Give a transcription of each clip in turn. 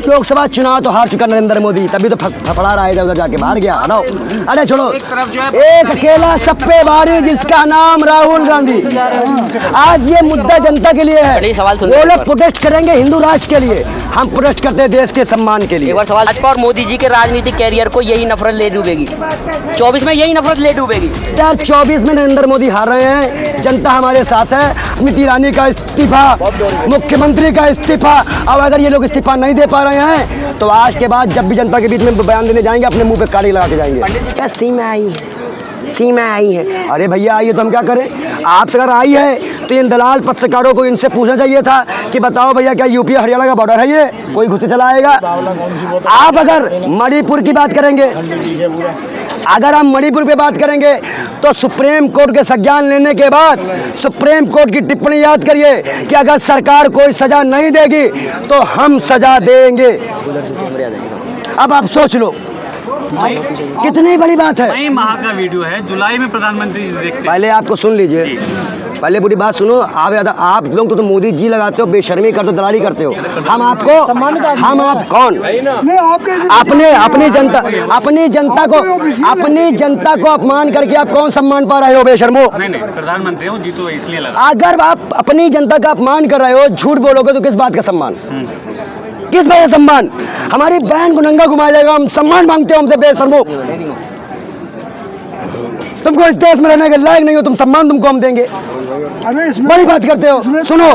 लोकसभा चुनाव तो हार चुका नरेंद्र मोदी, तभी तो फफड़ा रहा है, उधर जाके बाहर गया। हटाओ, अरे छोड़ो, एक अकेला सब पे भारी जिसका नाम राहुल गांधी। आज ये मुद्दा जनता के लिए है। वो लोग प्रोटेस्ट करेंगे हिंदू राष्ट्र के लिए, हम प्रोटेस्ट करते हैं देश के सम्मान के लिए। एक बार सवाल, भाजपा और मोदी जी के राजनीतिक कैरियर को यही नफरत ले डूबेगी, 24 में यही नफरत ले डूबेगी। 2024 में नरेंद्र मोदी हार रहे हैं, जनता हमारे साथ है। स्मृति ईरानी का इस्तीफा, मुख्यमंत्री का इस्तीफा, अब अगर ये लोग इस्तीफा नहीं दे पा रहे हैं तो आज के बाद जब भी जनता के बीच में बयान देने जाएंगे अपने मुंह पे काली लगा के जाएंगे। क्या सीमा आई है, सीमा आई है। अरे भैया आई है तो हम क्या करें? आपसे अगर आई है तो इन दलाल पत्रकारों को इनसे पूछना चाहिए था कि बताओ भैया क्या यूपी हरियाणा का बॉर्डर है, ये कोई घुस चला आएगा? आप अगर मणिपुर की बात करेंगे, अगर हम मणिपुर पे बात करेंगे तो सुप्रीम कोर्ट के संज्ञान लेने के बाद सुप्रीम कोर्ट की टिप्पणी याद करिए कि अगर सरकार कोई सजा नहीं देगी तो हम सजा देंगे। अब आप सोच लो कितनी बड़ी बात है। मई माह का वीडियो है, जुलाई में प्रधानमंत्री जी देखते हैं। पहले आपको सुन लीजिए, पहले पूरी बात सुनो। आप लोग तो मोदी जी लगाते हो, बेशर्मी करते हो, दलाली करते हो। हम आपको, हम आप कौन? अपनी जनता को अपमान करके आप कौन सम्मान पा रहे हो बेशर्मो? नहीं, प्रधानमंत्री हूँ जी तो इसलिए लगा। अगर आप अपनी जनता का अपमान कर रहे हो, झूठ बोलोगे तो किस बात का सम्मान, किस बात का सम्मान? हमारी बहन को नंगा घुमाया जाएगा, हम सम्मान मांगते हो हमसे बेशर्मो? तुमको इस देश में रहने के लायक नहीं हो, तुम सम्मान तुमको हम देंगे? अरे बड़ी बात करते हो। सुनो,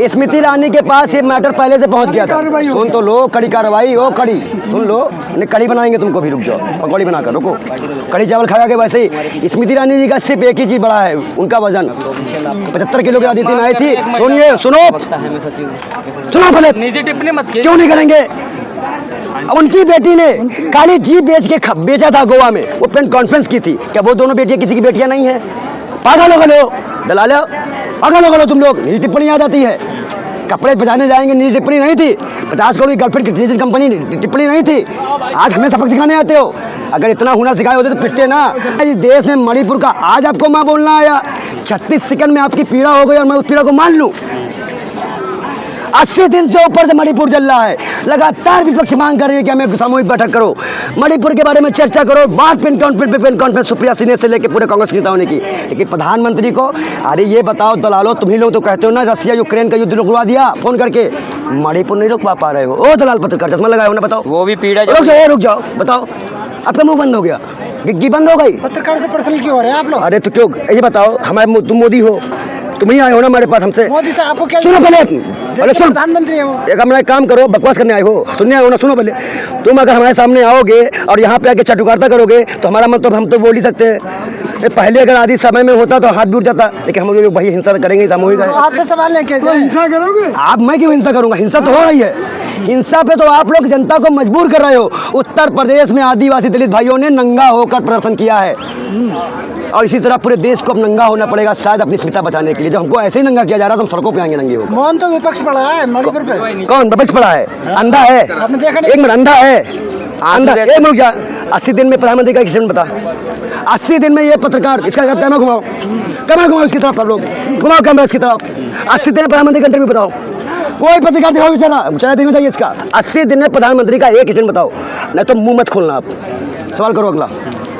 स्मृति ईरानी के पास ये मैटर पहले से पहुंच गया था। सुन तो लो, कड़ी कार्रवाई हो, कड़ी सुन लो, कड़ी बनाएंगे तुमको भी, रुक जाओ, पकौड़ी बनाकर रुको। कड़ी चावल खा के वैसे ही स्मृति ईरानी जी का सिर्फ एक ही चीज बड़ा है, उनका वजन 75 किलो की राजनीति में आई थी। सुनिए, सुनो पहले, टिप्पणी मत क्यों नहीं करेंगे? उनकी बेटी ने काली जीप बेच के बेचा था गोवा में, वो प्रेस कॉन्फ्रेंस की थी। क्या वो दोनों बेटियां किसी की बेटियां नहीं है? पागल हो गए हो, दलाल हो, पागल हो गए हो तुम लोग। निजी टिप्पणी आ जाती है, कपड़े बजाने जाएंगे, निजी टिप्पणी नहीं थी। 50 करोड़ की गर्लफ्रेंड की कंपनी टिप्पणी नहीं थी। आज हमें सबक सिखाने आते हो। अगर इतना हुनर सिखाए होते तो पिटते ना। इस देश में मणिपुर का आज आपको मैं बोलना आया, 36 सेकंड में आपकी पीड़ा हो गई और मैं उस पीड़ा को मान लूं। 80 दिन से ऊपर से मणिपुर चल रहा है, लगातार विपक्ष मांग कर रही है कि हमें सामूहिक बैठक करो, मणिपुर के बारे में चर्चा करो। बात पेन कॉन्फ्रेंस सुप्रिया सिन्हा से लेकर पूरे कांग्रेस नेताओं ने की, लेकिन प्रधानमंत्री को, अरे ये बताओ दलालो, तुम्ही लोग तो कहते हो ना रसिया यूक्रेन का युद्ध रुकवा दिया फोन करके, मणिपुर नहीं रुकवा पा रहे हो। ओ दलाल पत्रकार, चश्मा लगाए हो ना, बताओ। वो भी पीड़ा, रुक जाओ, बताओ। आपका मुंह बंद हो गया, गिग्गी बंद हो गई। पत्रकार से पर्सनल क्यों हो रहे हैं आप लोग? अरे तो क्यों, ये बताओ, हमारे तुम मोदी हो, तुम ही आए हो ना हमारे पास हमसे। मोदी से आपको क्या? सुनो पहले, सुन, प्रधानमंत्री है वो। एक हमारा काम करो, बकवास करने आए हो, सुनने आए हो ना? सुनो पहले, तुम अगर हमारे सामने आओगे और यहाँ पे आके चटुकारिता करोगे तो हमारा मतलब हम तो बोल ही सकते हैं। पहले अगर आदि समय में होता तो हाथ भी उठ जाता, लेकिन हम लोग वही हिंसा करेंगे, सामूहिक है। आपसे सवाल नहीं, कैसे हिंसा करोगे आप? मैं क्यों हिंसा करूंगा? हिंसा तो हो रही है। हिंसा पे तो आप लोग जनता को मजबूर कर रहे हो। उत्तर प्रदेश में आदिवासी दलित भाइयों ने नंगा होकर प्रदर्शन किया है और इसी तरह पूरे देश को अब नंगा होना पड़ेगा, शायद अपनी अस्मिता बचाने के लिए। जब हमको ऐसे ही नंगा किया जा रहा है तो हम सड़कों पे आएंगे नंगे होकर। मौन तो विपक्ष पड़ा है मणिपुर पे। कौन विपक्ष पड़ा है? अंधा है? आपने देखा नहीं? एक मिनट, अंधा है, अंधा। एक मिनट, क्या 80 दिन में प्रधानमंत्री का किसी ने बता? 80 दिन में ये पत्रकार, इसका कैमरा घुमाओ, कैमरा घुमाओ इसकी तरफ, आप लोग घुमाओ कैमरा इसकी तरफ। 80 दिन में प्रधानमंत्री का इंटरव्यू बताओ, कोई पत्रकार दिखाओ, बेचारा देखना चाहिए इसका। 80 दिन में प्रधानमंत्री का एक क्वेश्चन बताओ, नहीं तो मुंह मत खोलना। आप सवाल करो अगला।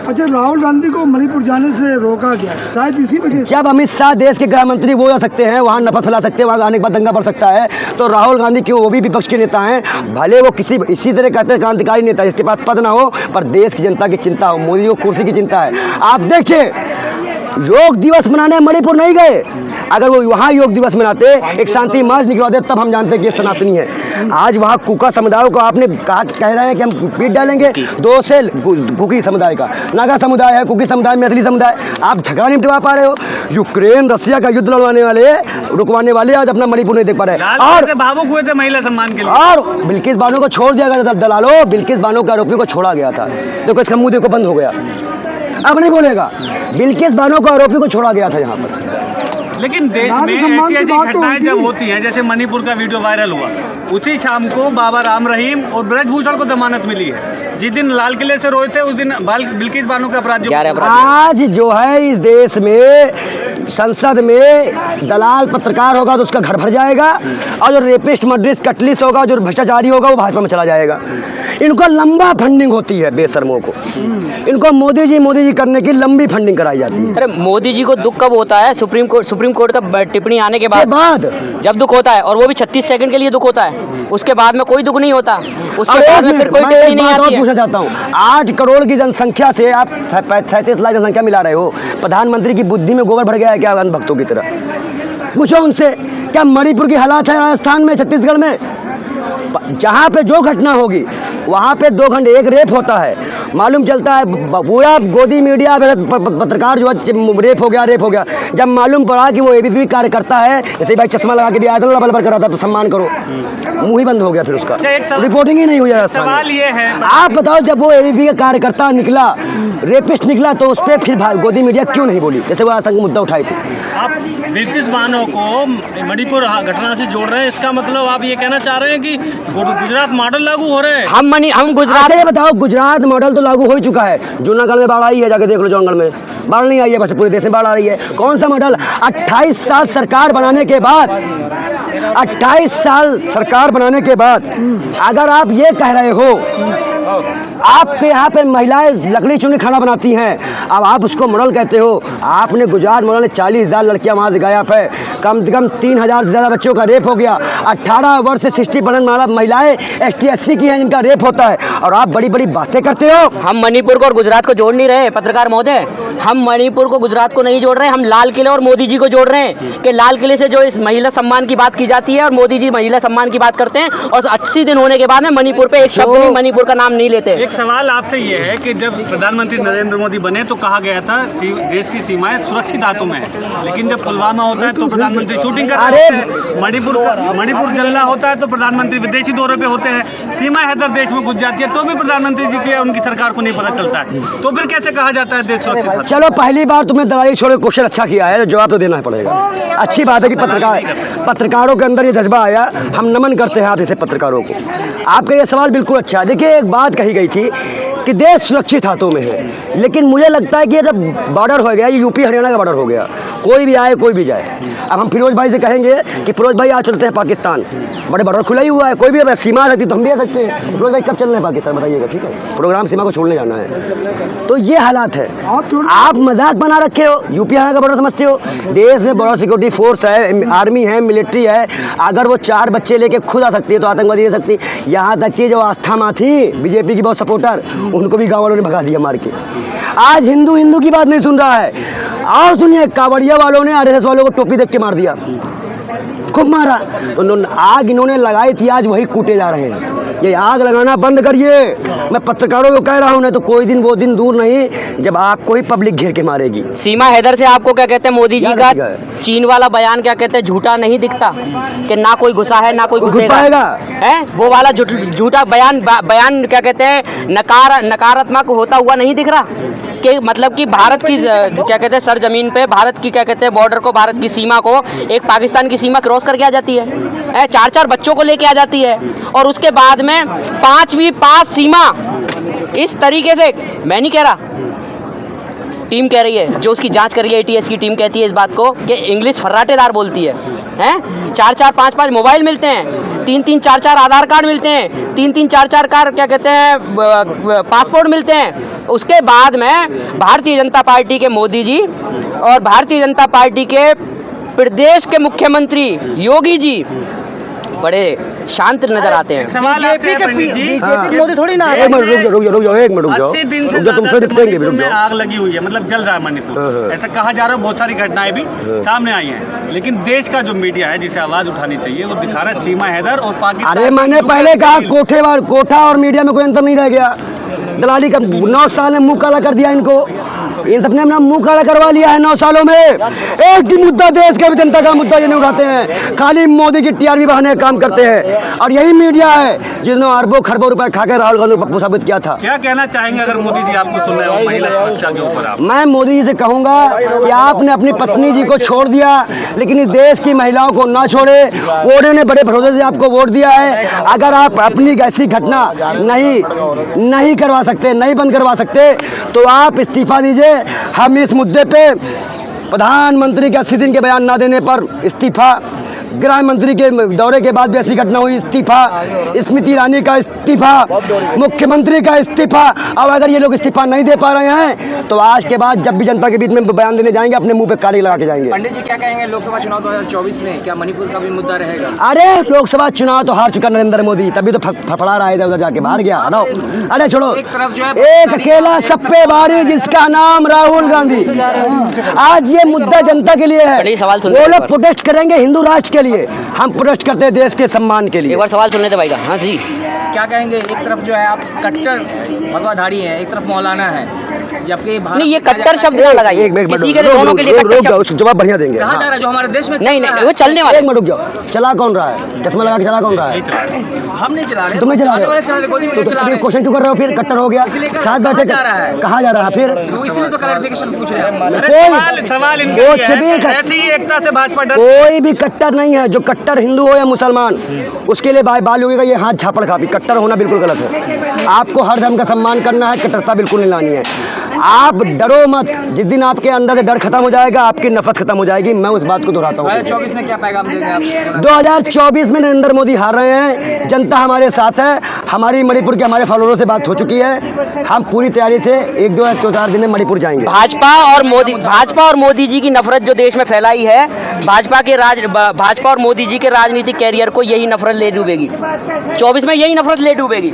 अच्छा, राहुल गांधी को मणिपुर जाने से रोका गया, शायद इसी वजह से। जब अमित शाह देश के गृह मंत्री वो जा सकते हैं, वहाँ नफरत फैला सकते हैं, वहाँ आने के बाद दंगा बढ़ सकता है, तो राहुल गांधी क्यों? वो भी विपक्ष के नेता हैं, भले वो किसी इसी तरह कहते हैं क्रांतिकारी नेता, जिसके पास पद ना हो पर देश की जनता की चिंता हो। मोदी को कुर्सी की चिंता है। आप देखिए, योग दिवस मनाने मणिपुर नहीं गए। अगर वो वहाँ योग दिवस मनाते, एक शांति मार्च निकलवाते, तब हम जानते कि ये सनातनी है। आज वहाँ कुका समुदाय को आपने कहा, कह रहे हैं कि हम पीट डालेंगे। 2 से कुकी समुदाय का, नागा समुदाय है, कुकी समुदाय, मैथिली समुदाय, आप झगड़ा नहीं मिटवा पा रहे हो। यूक्रेन रसिया का युद्ध लड़वाने वाले, रुकवाने वाले आज अपना मणिपुर नहीं देख पा रहे। और भावुक हुए थे महिला सम्मान के लिए, और बिल्किस बानो को छोड़ दिया गया। दलालो, बिल्किस बानो के आरोपी को छोड़ा गया था, देखो इसका मुंह देखो बंद हो गया, अब नहीं बोलेगा। बिल्किस बानो को आरोपी को छोड़ा गया था यहाँ पर। लेकिन देश में ऐसी घटनाएं जब होती हैं, जैसे मणिपुर का वीडियो वायरल हुआ, उसी शाम को बाबा राम रहीम और ब्रजभूषण को जमानत मिली है। जिस दिन लाल किले से रोए थे, उस दिन बिल्किस बानो के अपराधियों। आज जो है इस देश में संसद में दलाल पत्रकार होगा तो उसका घर भर जाएगा, और जो रेपिस्ट मर्डरिस्ट कटलिस्ट होगा, जो भ्रष्टाचारी होगा, वो भाजपा में चला जाएगा। इनको लंबा फंडिंग होती है बेशर्मों को, इनको मोदी जी करने की लंबी फंडिंग कराई जाती है। अरे मोदी जी को दुख कब होता है? सुप्रीम कोर्ट का टिप्पणी आने के बाद जब दुख होता है, और वो भी 36 सेकंड के लिए दुख होता है, उसके बाद में कोई दुख नहीं होता, उसके बाद में फिर कोई टिप्पणी नहीं आती है। पूछना चाहता हूँ, 8 करोड़ की जनसंख्या से आप 37 लाख जनसंख्या मिला रहे हो, प्रधानमंत्री की बुद्धि में गोबर भर गया है क्या भक्तों की तरह? पूछो उनसे, क्या मणिपुर की हालात है राजस्थान में, छत्तीसगढ़ में? जहाँ पे जो घटना होगी वहाँ पे 2 घंटे एक रेप होता है, मालूम चलता है पूरा गोदी मीडिया पत्रकार जो है रेप हो गया। जब मालूम पड़ा कि वो एबीपी कार्यकर्ता है, जैसे भाई चश्मा लगा के भी आया था, बल कर रहा था, तो सम्मान करो, मुंह ही बंद हो गया फिर उसका, रिपोर्टिंग ही नहीं हुई। सवाल ये है, आप बताओ, जब वो एबीपी का कार्यकर्ता निकला, रेपिस्ट निकला, तो उस पर फिर गोदी मीडिया क्यों नहीं बोली, जैसे वो आतंक मुद्दा उठाई थी? आप ब्रिटिश वाहनों को मणिपुर घटना से जोड़ रहे हैं, इसका मतलब आप ये कहना चाह रहे हैं कि गुजरात मॉडल लागू हो रहे हैं? हम गुजरात, ये बताओ, गुजरात मॉडल तो लागू हो चुका है, जूनागढ़ में बाढ़ आई है, जाके देख लो, जौनगढ़ में बाढ़ नहीं आई है, बस पूरे देश में बाढ़ आ रही है। कौन सा मॉडल? 28 साल सरकार बनाने के बाद, 28 साल सरकार बनाने के बाद अगर आप ये कह रहे हो आपके यहाँ पे महिलाएं लकड़ी चुन के खाना बनाती हैं, अब आप उसको मॉडल कहते हो? आपने गुजरात मॉडल में 40,000 लड़कियां वहाँ से गायब है, कम से कम 3,000 से ज़्यादा बच्चों का रेप हो गया, 18 वर्ष से 60% महिलाएं ST SC की हैं जिनका रेप होता है, और आप बड़ी बड़ी बातें करते हो। हम मणिपुर को और गुजरात को जोड़ नहीं रहे पत्रकार महोदय, हम मणिपुर को गुजरात को नहीं जोड़ रहे हैं, हम लाल किले और मोदी जी को जोड़ रहे हैं कि लाल किले से जो इस महिला सम्मान की बात की जाती है और मोदी जी महिला सम्मान की बात करते हैं, और 80 दिन होने के बाद में मणिपुर पे एक शब्द नहीं, मणिपुर का नाम नहीं लेते। एक सवाल आपसे ये है कि जब प्रधानमंत्री नरेंद्र मोदी बने तो कहा गया था देश की सीमाएं सुरक्षित हाथों में है, लेकिन जब पुलवामा होता है तो प्रधानमंत्री शूटिंग कर रहे हैं, मणिपुर जलना होता है तो प्रधानमंत्री विदेशी दौरे पे होते हैं, सीमा हैदर देश में घुस जाती है तो भी प्रधानमंत्री जी के उनकी सरकार को नहीं पता चलता है, तो फिर कैसे कहा जाता है देश सुरक्षित? चलो, पहली बार तुमने दवाई छोड़े क्वेश्चन अच्छा किया है, जवाब तो देना पड़ेगा। अच्छी बात है कि पत्रकारों के अंदर ये जज्बा आया, हम नमन करते हैं आप जैसे पत्रकारों को। आपका ये सवाल बिल्कुल अच्छा है। देखिए, एक बात कही गई थी कि देश सुरक्षित हाथों में है, लेकिन मुझे लगता है कि जब बॉर्डर हो गया, ये यूपी हरियाणा का बॉर्डर हो गया, कोई भी आए कोई भी जाए, अब हम फिरोज भाई से कहेंगे कि फिरोज भाई आज चलते हैं पाकिस्तान, बड़े बॉर्डर खुला ही हुआ है, कोई भी अगर सीमा आ सकती तो हम भी आ सकते हैं। फिरोज भाई कब चलना है पाकिस्तान बताइएगा, ठीक है? प्रोग्राम सीमा को छोड़ने जाना है, तो ये हालात है। आप मजाक बना रखे हो, यूपी हरियाणा का बॉर्डर समझते हो, देश में बॉर्डर सिक्योरिटी फोर्स है, आर्मी है, मिलिट्री है, अगर वो 4 बच्चे लेके खुद आ सकती है तो आतंकवादी आ सकती। यहाँ तक कि जो आस्था माँ थी बीजेपी की बहुत सपोर्टर, उनको भी गाँव वालों ने भगा दिया मार के। आज हिंदू की बात नहीं सुन रहा है। और सुनिए, कांवड़िया वालों ने RSS वालों को टोपी देख के मार दिया, खूब मारा, तो आग इन्होंने लगाई थी, आज वही कूटे जा रहे हैं। ये आग लगाना बंद करिए, मैं पत्रकारों को कह रहा हूँ, नहीं तो कोई दिन वो दिन दूर नहीं जब आपको ही पब्लिक घेर के मारेगी। सीमा हैदर से आपको क्या कहते हैं मोदी जी का चीन वाला बयान क्या कहते हैं, झूठा नहीं दिखता कि ना कोई घुसा है ना कोई घुसेगा है, वो वाला झूठा बयान क्या कहते हैं, नकारात्मक होता हुआ नहीं दिख रहा कि मतलब कि भारत की क्या कहते हैं सरजमीन पे भारत की क्या कहते हैं बॉर्डर को, भारत की सीमा को एक पाकिस्तान की सीमा क्रॉस करके आ जाती है, 4-4 बच्चों को लेके आ जाती है, और उसके बाद में 5वीं पास सीमा इस तरीके से, मैं नहीं कह रहा, टीम कह रही है, जो उसकी जांच कर रही है ATS की टीम कहती है इस बात को कि इंग्लिश फर्राटेदार बोलती है, 4-4 5-5 मोबाइल मिलते हैं, 3-3 4-4 आधार कार्ड मिलते हैं, 3-3 4-4 क्या कहते हैं पासपोर्ट मिलते हैं। उसके बाद में भारतीय जनता पार्टी के मोदी जी और भारतीय जनता पार्टी के प्रदेश के मुख्यमंत्री योगी जी बड़े शांत नजर आते हैं। बीजेपी मोदी थोड़ी ना। एक मिनट रुक जाओ 80 दिन से तुमसे मणिपुर में आग लगी हुई है, मतलब जल रहा है मणिपुर, ऐसा कहा जा रहा है। बहुत सारी घटनाएं भी सामने आई हैं, लेकिन देश का जो मीडिया है जिसे आवाज उठानी चाहिए वो दिखा रहा है सीमा हैदर और पाकिस्तान। अरे मैंने पहले कहा कोठा और मीडिया में कोई अंतर नहीं रह गया। दलाली का 9 साल में मुंह काला कर दिया इनको, इन सबने अपना मुंह काला करवा लिया है 9 सालों में। एक भी मुद्दा देश के जनता का मुद्दा ये नहीं उठाते हैं, खाली मोदी की TRP बढ़ाने का काम करते हैं। और यही मीडिया है जिसने अरबों खरबों रुपए खाकर राहुल गांधी को साबित किया था। क्या कहना चाहेंगे अगर मोदी जी आपको सुन रहे हो महिला सुरक्षा के ऊपर? आप मैं मोदी जी से कहूंगा कि आपने अपनी पत्नी जी को छोड़ दिया, लेकिन इस देश की महिलाओं को ना छोड़े। वोटरों ने बड़े भरोसे से आपको वोट दिया है। अगर आप अपनी ऐसी घटना नहीं करवा सकते, नहीं बंद करवा सकते, तो आप इस्तीफा दीजिए। हम इस मुद्दे पे प्रधानमंत्री के 80 दिन के बयान ना देने पर इस्तीफा, गृह मंत्री के दौरे के बाद भी ऐसी घटना हुई, इस्तीफा, स्मृति ईरानी का इस्तीफा, मुख्यमंत्री का इस्तीफा। अब अगर ये लोग इस्तीफा नहीं दे पा रहे हैं तो आज के बाद जब भी जनता के बीच में बयान देने जाएंगे अपने मुंह पे काली लगा के जाएंगे। पंडित जी क्या कहेंगे लोकसभा चुनाव 2024 में, क्या मणिपुर का भी मुद्दा रहेगा? अरे लोकसभा चुनाव तो हार चुका नरेंद्र मोदी, तभी तो फड़फड़ा रहा है, इधर उधर जाके बाहर गया। हटाओ, अरे छोड़ो, एक तरफ जो है एक अकेला सप्पे बारी जिसका नाम राहुल गांधी, आज ये मुद्दा जनता के लिए है। पहले सवाल सुन वो लो लोग एक प्रोटेस्ट करेंगे हिंदू राष्ट्र के लिए, हम प्रोटेस्ट करते हैं देश के सम्मान के लिए। एक बार सवाल सुन लेते भाई का। हाँ जी, क्या कहेंगे? एक तरफ जो है आप कट्टर भगवाधारी हैं, एक तरफ मौलाना है, जबकि भारत नहीं ये में कहा कट्टर जाता शब्द है ना कि लगाइए, एक मिनट किसी के लिए दोनों के लिए कट्टर शब्द उसको जवाब बढ़िया देंगे। कहा जा रहा है जो हमारे देश में नहीं चल रहा नहीं है। वो चलने वाले। एक मिनट रुक जाओ, चला कौन रहा है? चश्मा लगा के चला कौन रहा है? हम नहीं चला रहे, तुम नहीं चला चलाने वाले चला रहे रहे, गोदी में हो? चला तो रहे। क्वेश्चन क्यों कर रहे हो फिर? कट्टर हो गया, इसलिए साथ कहा बैठे जा रहा है। कहा जा रहा है फिर तो इसलिए तो क्लैरिफिकेशन पूछ रहे हैं। अरे सवाल इनका वो ये छवि है, का- ऐसी ही एकता से भाजपा डर कोई भी कट्टर नहीं है, जो कट्टर हिंदू हो या मुसलमान उसके लिए बाल योगी का ये हाथ झापड़ खापी, कट्टर होना बिल्कुल गलत है। आपको हर धर्म का सम्मान करना है, कट्टरता बिल्कुल नहीं लानी है। आप डरो मत, जिस दिन आपके अंदर से डर खत्म हो जाएगा आपकी नफरत खत्म हो जाएगी। मैं उस बात को दोहराता हूँ। 2024 में क्या पैगाम देंगे आप? 2024 में नरेंद्र मोदी हार रहे हैं, जनता हमारे साथ है। हमारी मणिपुर के हमारे फॉलोअरों से बात हो चुकी है, हम पूरी तैयारी से 1-2-4 दिन में मणिपुर जाएंगे। भाजपा और मोदी जी की नफरत जो देश में फैलाई है, भाजपा और मोदी जी के राजनीतिक कैरियर को यही नफरत ले डूबेगी। 24 में यही नफरत ले डूबेगी।